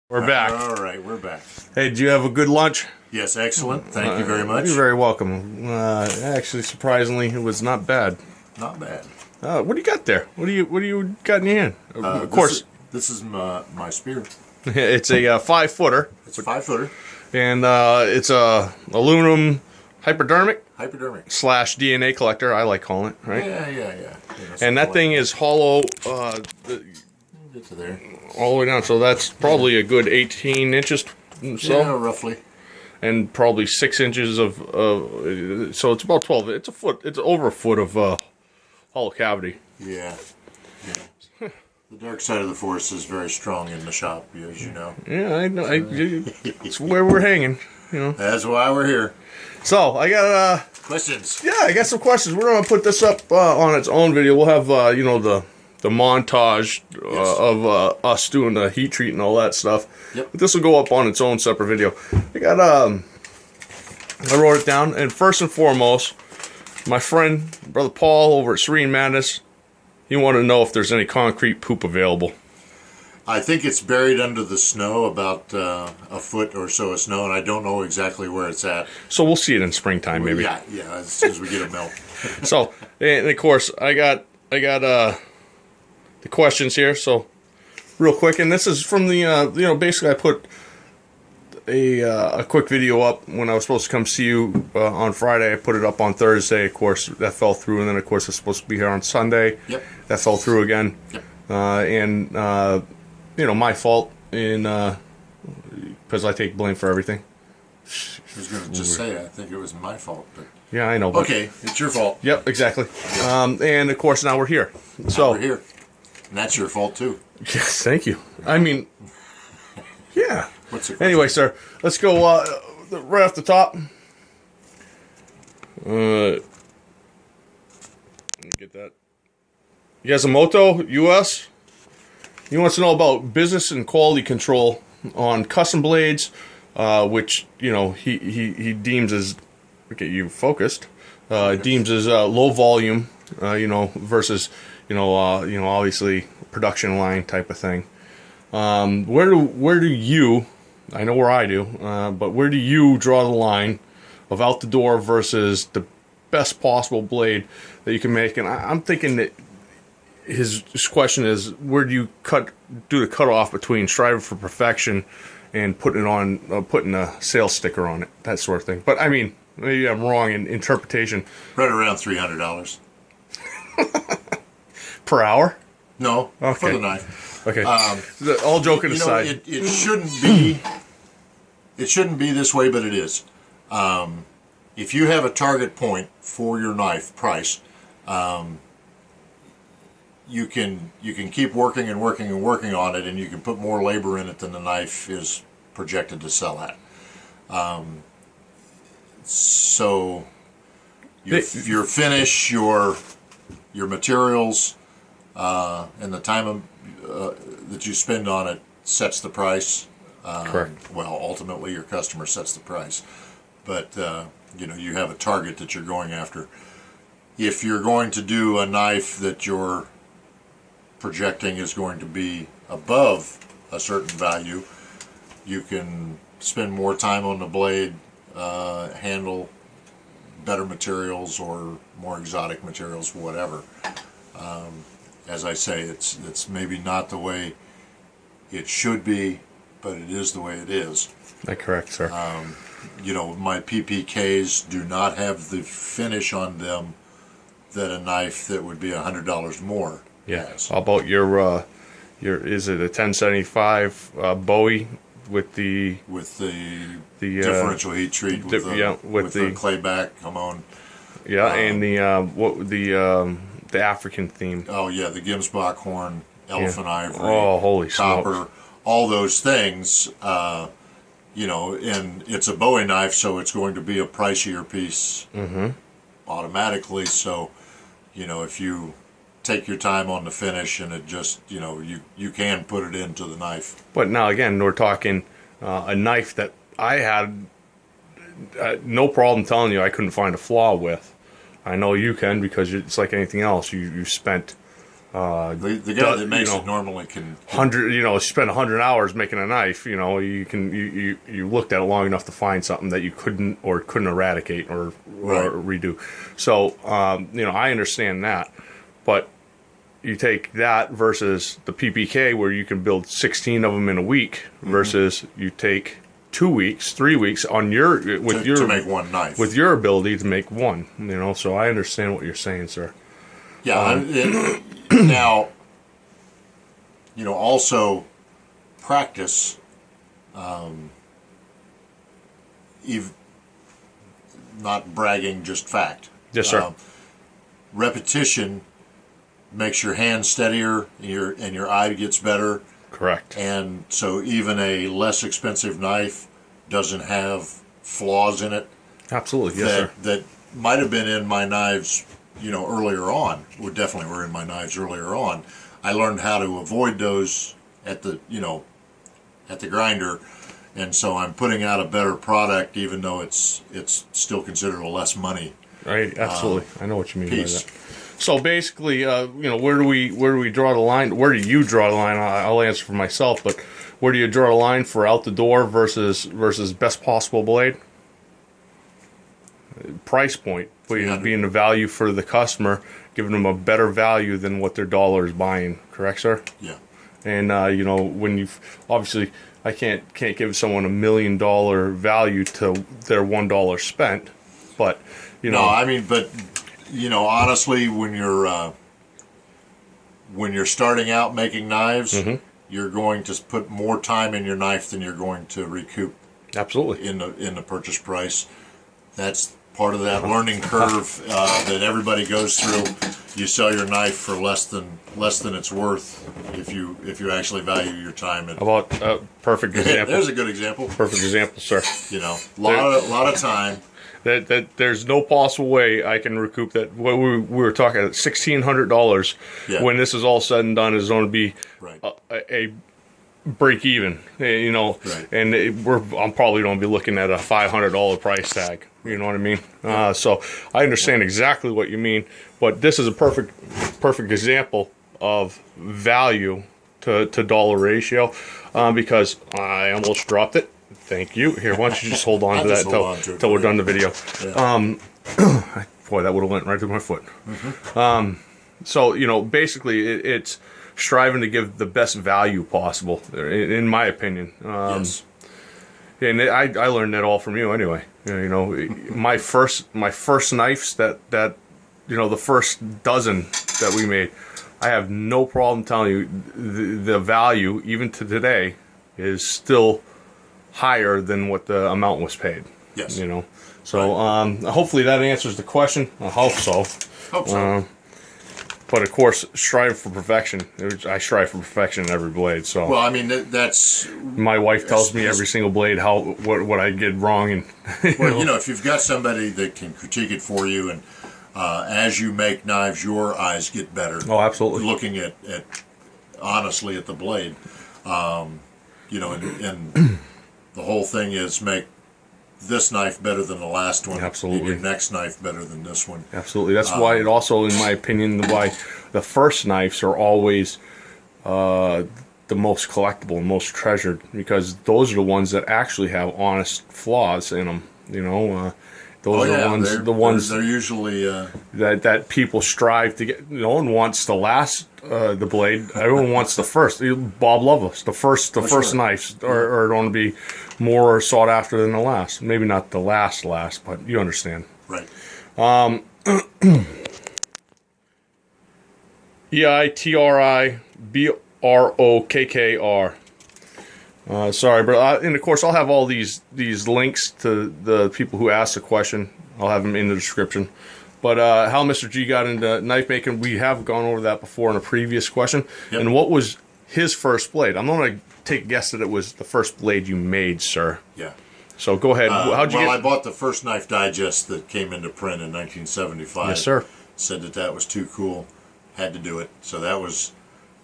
We're back. All right, we're back. Hey, did you have a good lunch? Yes, excellent. Thank you very much. You're very welcome. Actually, surprisingly, it was not bad. Not bad. What do you got there? What do you got in your hand? Of course, this is my spear. it's a 5-footer. It's a 5-footer. And it's a aluminum hypodermic Hypodermic. / DNA collector. I like calling it, right? Yeah. And that thing is hollow. Get to there. All the way down, so that's probably a good 18 inches. So Yeah, roughly. and probably 6 inches of so it's about 12. It's a foot. It's over a foot of hollow cavity. Yeah. The dark side of the force is very strong in the shop, as you know. Yeah, I know. It's where we're hanging. You know. That's why we're here. So I got Questions? yeah, I got some questions. We're gonna put this up on its own video. We'll have the montage of us doing the heat treat and all that stuff. Yep. But this will go up on its own separate video. I got I wrote it down, and first and foremost, my friend brother Paul over at Serene Madness, he wanted to know if there's any concrete poop available. I think it's buried under the snow, about a foot or so of snow, and I don't know exactly where it's at. So we'll see it in springtime, maybe. Yeah, as soon as we get it melt. So, and of course, I got the questions here. So, real quick, and this is from the basically I put a quick video up when I was supposed to come see you on Friday. I put it up on Thursday. Of course, that fell through, and then of course it's supposed to be here on Sunday. Yep. That fell through again. Yep. My fault because I take blame for everything. I was going to just say, I think it was my fault, but Yeah, I know. But, okay, it's your fault. Yep, exactly. And of course, now we're here. So we're here, and that's your fault too. Yes, thank you. I mean, yeah. What's the question? Anyway, sir, let's go right off the top. Let me get that. Yasumoto, U.S. He wants to know about business and quality control on custom blades, which he deems as focused. Deems as low volume, versus obviously production line type of thing. Where do you? I know where I do, but where do you draw the line of out the door versus the best possible blade that you can make? And I'm thinking that his question is, where do you do the cutoff between striving for perfection and putting a sales sticker on it, that sort of thing? But I mean, maybe I'm wrong in interpretation. Right around $300 Per hour? No, Okay. for the knife. Okay. All joking aside, it shouldn't be. It shouldn't be this way, but it is. If you have a target point for your knife price, you can keep working and working and working on it, and you can put more labor in it than the knife is projected to sell at. So your finish, your materials, and the time that you spend on it sets the price. Correct. Well, ultimately, your customer sets the price, but you have a target that you're going after. If you're going to do a knife that you're projecting is going to be above a certain value, you can spend more time on the blade, handle better materials or more exotic materials, whatever. As I say, it's maybe not the way it should be, but it is the way it is. that's correct, sir. My PPKs do not have the finish on them that a knife that would be $100 more has. How about your is it a 1075 Bowie with the differential heat treat with the clay back? Come on. Yeah, and the African theme. Oh yeah, the Gillespie horn, elephant ivory, holy copper, smokes. all those things. And it's a Bowie knife, so it's going to be a pricier piece automatically. So, if you take your time on the finish, and it just, you can put it into the knife. But now again, we're talking a knife that I had no problem telling you I couldn't find a flaw with. I know you can, because it's like anything else. You spent The guy that makes it normally can 100, spend 100 hours making a knife. You looked at it long enough to find something that you couldn't eradicate or redo. So I understand that, but you take that versus the PPK where you can build 16 of them in a week versus you take 2 weeks, 3 weeks on to make one knife with your ability to make one. So I understand what you're saying, sir. Yeah. Now, also practice. Not bragging, just fact. Yes, sir. Repetition makes your hand steadier, and your eye gets better. Correct. And so even a less expensive knife doesn't have flaws in it. Absolutely, yes, sir. That might have been in my knives, earlier on. Definitely were in my knives earlier on. I learned how to avoid those at the grinder, and so I'm putting out a better product, even though it's still considered a less money. Right, absolutely. I know what you mean piece. by that. So basically, where do we draw the line? Where do you draw the line? I'll answer for myself, but where do you draw the line for out the door versus best possible blade? Price point, being the value for the customer, giving them a better value than what their dollar is buying. Correct, sir? Yeah. And when you obviously, I can't give someone $1 million value to their $1 spent, but No, I mean, but honestly, when you're starting out making knives, you're going to put more time in your knife than you're going to recoup. Absolutely. In the purchase price. That's part of that learning curve that everybody goes through. You sell your knife for less than it's worth if you actually value your time. How about a perfect example? There's a good example. Perfect example, sir. Lot of time. That there's no possible way I can recoup that. What we were talking at $1,600 when this is all said and done is going to be a break even, Right. and I'm probably going to be looking at a $500 price tag. You know what I mean? So I understand exactly what you mean, but this is a perfect example of value to dollar ratio, because I almost dropped it. Thank you. Here, why don't you just hold on to that until we're done the video. Yeah. Boy, that would have went right through my foot. So, basically, it's striving to give the best value possible, in my opinion. Yes. And I learned that all from you anyway. My first knives that the first dozen that we made, I have no problem telling you the value, even to today, is still higher than what the amount was paid. Yes. So hopefully that answers the question. I hope so. Hope so. But of course, strive for perfection. I strive for perfection in every blade. So, well, I mean, that's my wife tells me every single blade what I did wrong, and if you've got somebody that can critique it for you, and as you make knives, your eyes get better. Oh, absolutely. Looking at honestly at the blade, and the whole thing is make this knife better than the last one. Absolutely. Your next knife better than this one. Absolutely. That's why it also, in my opinion, why the first knives are always the most collectible and most treasured, because those are the ones that actually have honest flaws in them. Those are the ones they're usually that people strive to get. No one wants the last the blade. Everyone wants the first. Bob Loveless, the first knives are going to be more sought after than the last. Maybe not the last, but you understand. Right. EITRIBROKKR. Sorry, but and of course I'll have all these links to the people who asked the question. I'll have them in the description. But how Mr. G got into knife making, we have gone over that before in a previous question. Yep. And what was his first blade? I'm going to take a guess that it was the first blade you made, sir. Yeah. So go ahead. How'd you get? I bought the first Knife Digest that came into print in 1975. Yes, sir. Said that was too cool. Had to do it. So that was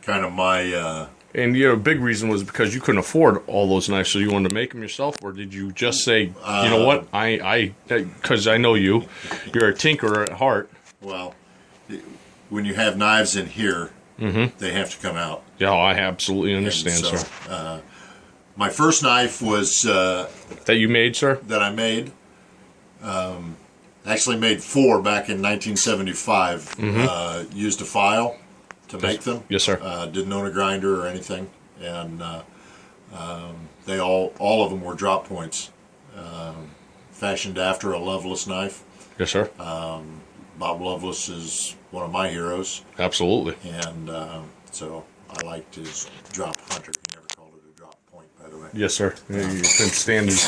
kind of my... And a big reason was because you couldn't afford all those knives, so you wanted to make them yourself, or did you just say, you know what, because I know you're a tinkerer at heart. Well, when you have knives in here, they have to come out. Yeah, I absolutely understand, And so, sir. My first knife was That you made, sir? that I made. Actually made 4 back in 1975. Used a file to make them. Yes, sir. Didn't own a grinder or anything, and they all of them were drop points, fashioned after a Loveless knife. Yes, sir. Bob Loveless is one of my heroes, Absolutely. and so I liked his drop hunter. He never called it a drop point, by the way. Yes, sir. You can stand these.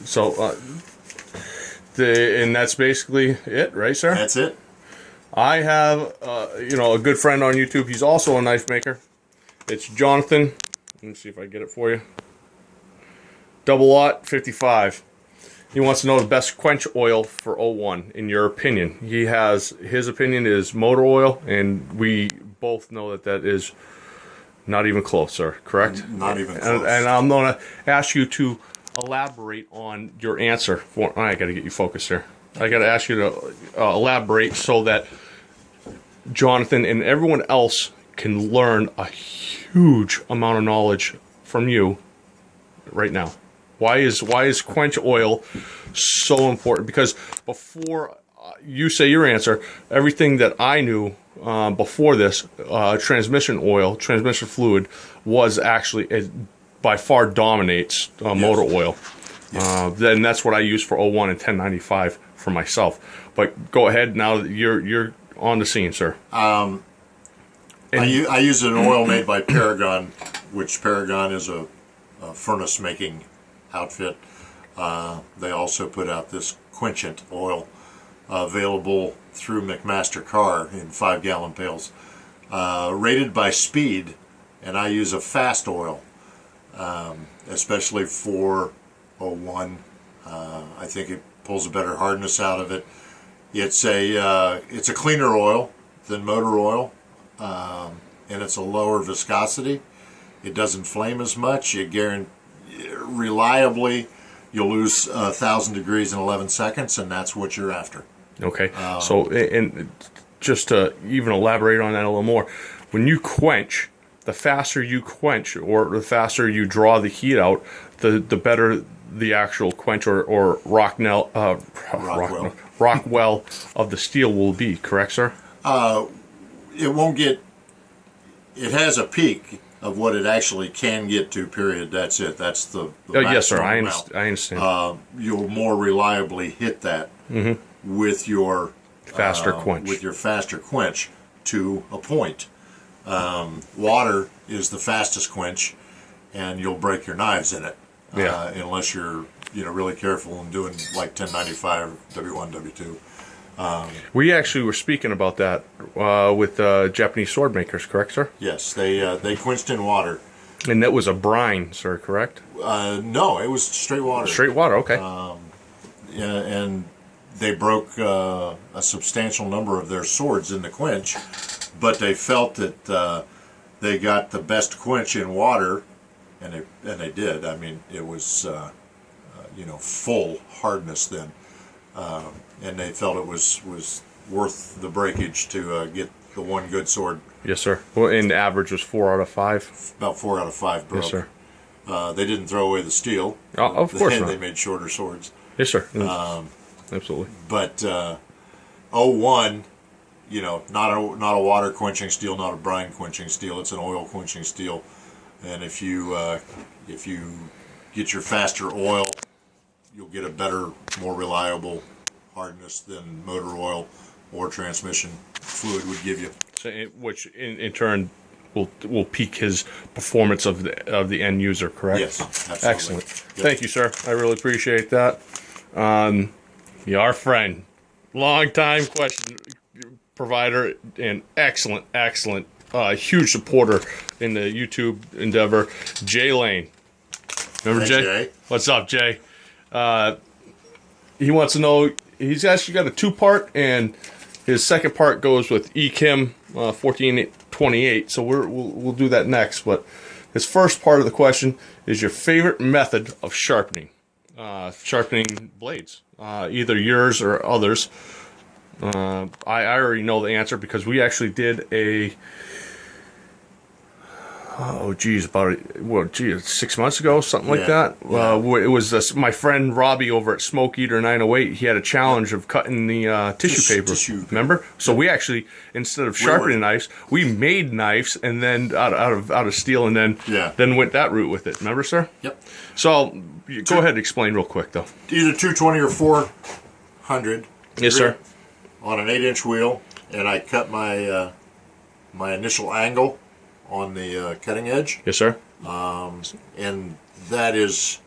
So, and that's basically it, right, sir? That's it. I have, a good friend on YouTube. He's also a knife maker. It's Jonathan. Let me see if I get it for you. Double Aught 55. He wants to know the best quench oil for 01, in your opinion. His opinion is motor oil, and we both know that is not even close, sir. Correct? Not even close. And I'm going to ask you to elaborate on your answer. I got to get you focused here. I got to ask you to elaborate so that Jonathan and everyone else can learn a huge amount of knowledge from you right now. Why is quench oil so important? Because before you say your answer, everything that I knew before this, transmission fluid was actually by far dominates motor oil. Then that's what I use for 01 and 1095 for myself. But go ahead now that you're on the scene, sir. I use an oil made by Paragon, which Paragon is a furnace making outfit. They also put out this quenchant oil available through McMaster Car in 5-gallon pails, rated by speed, and I use a fast oil, especially for 01. I think it pulls a better hardness out of it. It's a cleaner oil than motor oil, and it's a lower viscosity. It doesn't flame as much. Reliably, you'll lose 1,000 degrees in 11 seconds, and that's what you're after. Okay. So, and just to even elaborate on that a little more, when you quench, the faster you quench, or the faster you draw the heat out, the better the actual quench or Rockwell of the steel will be. Correct, sir? It won't get. It has a peak of what it actually can get to. Period. That's it. That's the yes, sir. I amount. understand. You'll more reliably hit that with your faster quench. With your faster quench to a point. Water is the fastest quench, and you'll break your knives in it. Unless you're really careful and doing like 1095 W1 W2. We actually were speaking about that with Japanese sword makers, correct, sir? Yes, they quenched in water. And that was a brine, sir, correct? No, it was straight water. Straight water, okay. And they broke a substantial number of their swords in the quench, but they felt that they got the best quench in water, and they did. I mean, it was full hardness then. And they felt it was worth the breakage to get the one good sword. Yes, sir. Well, and the average was 4 out of 5? About 4 out of 5 broke. Yes, sir. They didn't throw away the steel. Of course not. They made shorter swords. Yes, sir. Absolutely. But 01, not a water quenching steel, not a brine quenching steel. It's an oil quenching steel. And if you get your faster oil, you'll get a better, more reliable hardness than motor oil or transmission fluid would give you. So, which in turn will peak his performance of the end user, correct? Yes, absolutely. Excellent. Yep. Thank you, sir. I really appreciate that. Our friend, long-time question provider, and excellent, huge supporter in the YouTube endeavor, Jay Lane. Remember Jay? What's up, Jay? He wants to know, he's actually got a 2-part, and his second part goes with eKim 1428, so we'll do that next. But his first part of the question is your favorite method of sharpening blades, either yours or others. I already know the answer because we actually did a oh geez, about 6 months ago, something like Yeah, that. yeah. It was my friend Robbie over at Smoke Eater 908. He had a challenge of cutting the tissue paper. Tissue paper. Remember? So we actually, instead of sharpening knives, we made knives, and then out of steel, and then went that route with it. Remember, sir? Yep. So go ahead and explain real quick, though. Either 220 or 400. Yes, sir. On an 8-inch wheel, and I cut my my initial angle on the cutting edge. Yes, sir. And that is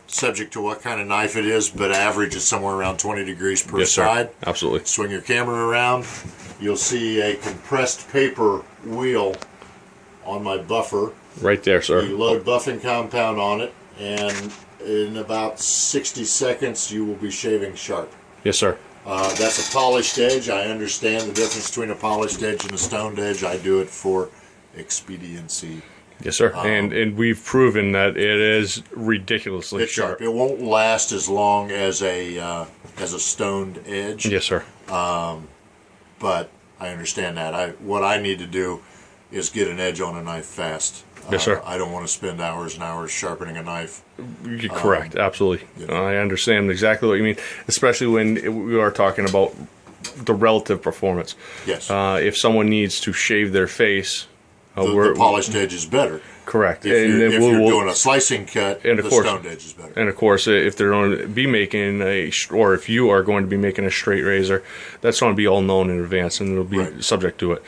subject to what kind of knife it is, but average is somewhere around 20 degrees per side. Sir. Absolutely. Swing your camera around, you'll see a compressed paper wheel on my buffer. Right there, sir. You load buffing compound on it, and in about 60 seconds you will be shaving sharp. Yes, sir. That's a polished edge. I understand the difference between a polished edge and a stoned edge. I do it for expediency. Yes, sir. And we've proven that it is ridiculously sharp. It won't last as long as a stoned edge. Yes, sir. But I understand that. What I need to do is get an edge on a knife fast. Yes, sir. I don't want to spend hours and hours sharpening a knife. You're correct. Absolutely. I understand exactly what you mean, especially when we are talking about the relative performance. Yes. If someone needs to shave their face, the polished edge is better. Correct. If you're doing a slicing cut, the stoned edge is better. And of course, if they're going to be making or if you are going to be making a straight razor, that's going to be all known in advance, and it'll be subject to it.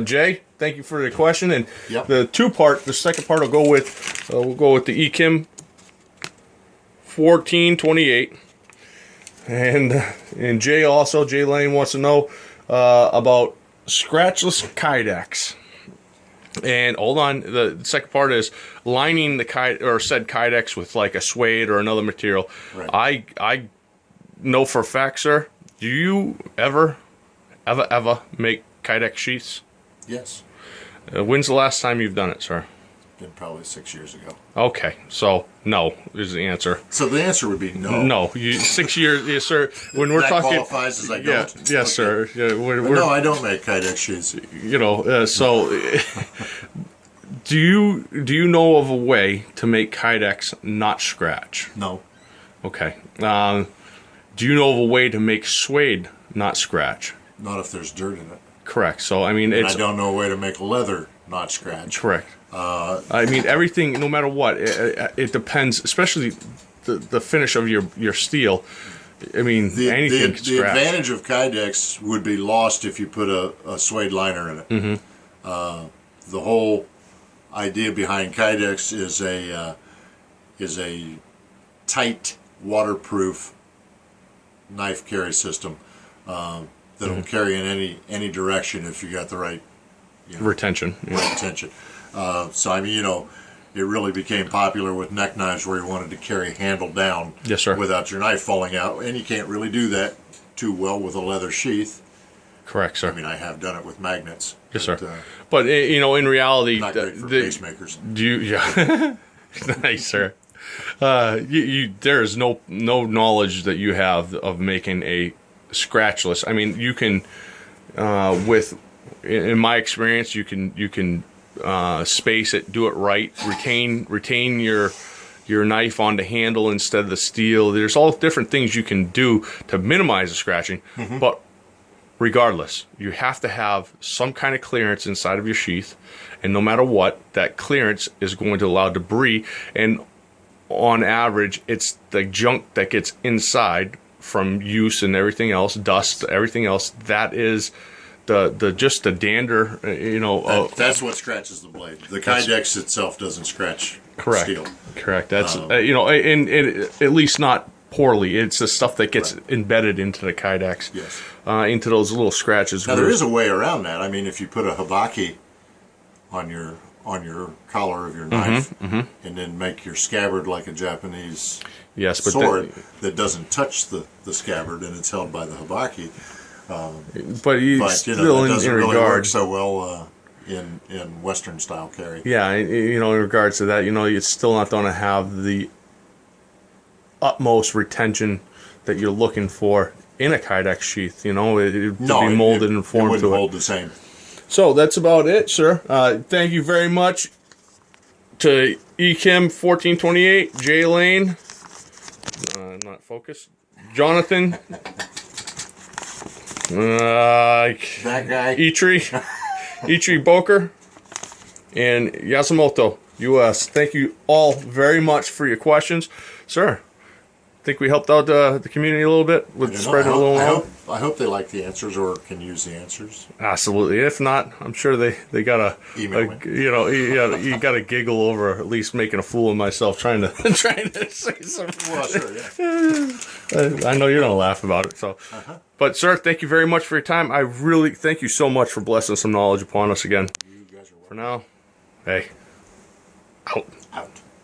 Jay, thank you for the question. And the second part will go with the Ekim 1428. And Jay Lane wants to know about scratchless Kydex. And hold on, the second part is lining the said Kydex with like a suede or another material. Right. I know for a fact, sir. Do you ever make Kydex sheaths? Yes. When's the last time you've done it, sir? Been probably 6 years ago. Okay, so no is the answer. So the answer would be no. No, 6 years, yes, sir. When we're that talking, qualifies as I don't. Yes, sir. Yeah, no, I don't make Kydex sheaths. You know, so do you know of a way to make Kydex not scratch? No. Okay. Do you know of a way to make suede not scratch? Not if there's dirt in it. Correct. So I mean, I don't know a way to make leather not scratch. Correct. I mean, everything, no matter what, it depends, especially the finish of your steel. I mean, anything can scratch. The advantage of Kydex would be lost if you put a suede liner in it. Mm-hmm. The whole idea behind Kydex is a tight, waterproof knife carry system that'll carry in any direction if you got the right retention. Retention. So I mean, it really became popular with neck knives where you wanted to carry handle down, yes, sir, without your knife falling out, and you can't really do that too well with a leather sheath. Correct, sir. I mean, I have done it with magnets. Yes, sir. But in reality, not great for pacemakers. Nice, sir. There is no knowledge that you have of making a scratchless. I mean, you can, in my experience, you can space it, do it right, retain your knife on the handle instead of the steel. There's all different things you can do to minimize the scratching, but regardless, you have to have some kind of clearance inside of your sheath, and no matter what, that clearance is going to allow debris, and on average, it's the junk that gets inside from use and everything else, dust, everything else, that is the dander, that's what scratches the blade. The Kydex itself doesn't scratch steel. Correct. That's and at least not poorly. It's the stuff that gets embedded into the Kydex. Yes. Into those little scratches. Now there is a way around that. I mean, if you put a habaki on your collar of your knife, and then make your scabbard like a Japanese sword that doesn't touch the scabbard and it's held by the habaki. But it doesn't really work so well in Western style carry. Yeah, in regards to that, it's still not going to have the utmost retention that you're looking for in a Kydex sheath. To be molded and formed. It wouldn't hold the same. So that's about it, sir. Thank you very much to Ekim 1428, Jay Lane, not focused, Jonathan, That guy. Itri Boker, and Yasumoto US. Thank you all very much for your questions, sir. Think we helped out the community a little bit with spreading a little out. I hope they like the answers or can use the answers. Absolutely. If not, I'm sure they got Email me. you got to giggle over at least making a fool of myself trying to say something. Well, sure, yeah. I know you're gonna laugh about it. So, but sir, thank you very much for your time. I really thank you so much for blessing some knowledge upon us again. You guys are welcome. For now, hey, out. Out.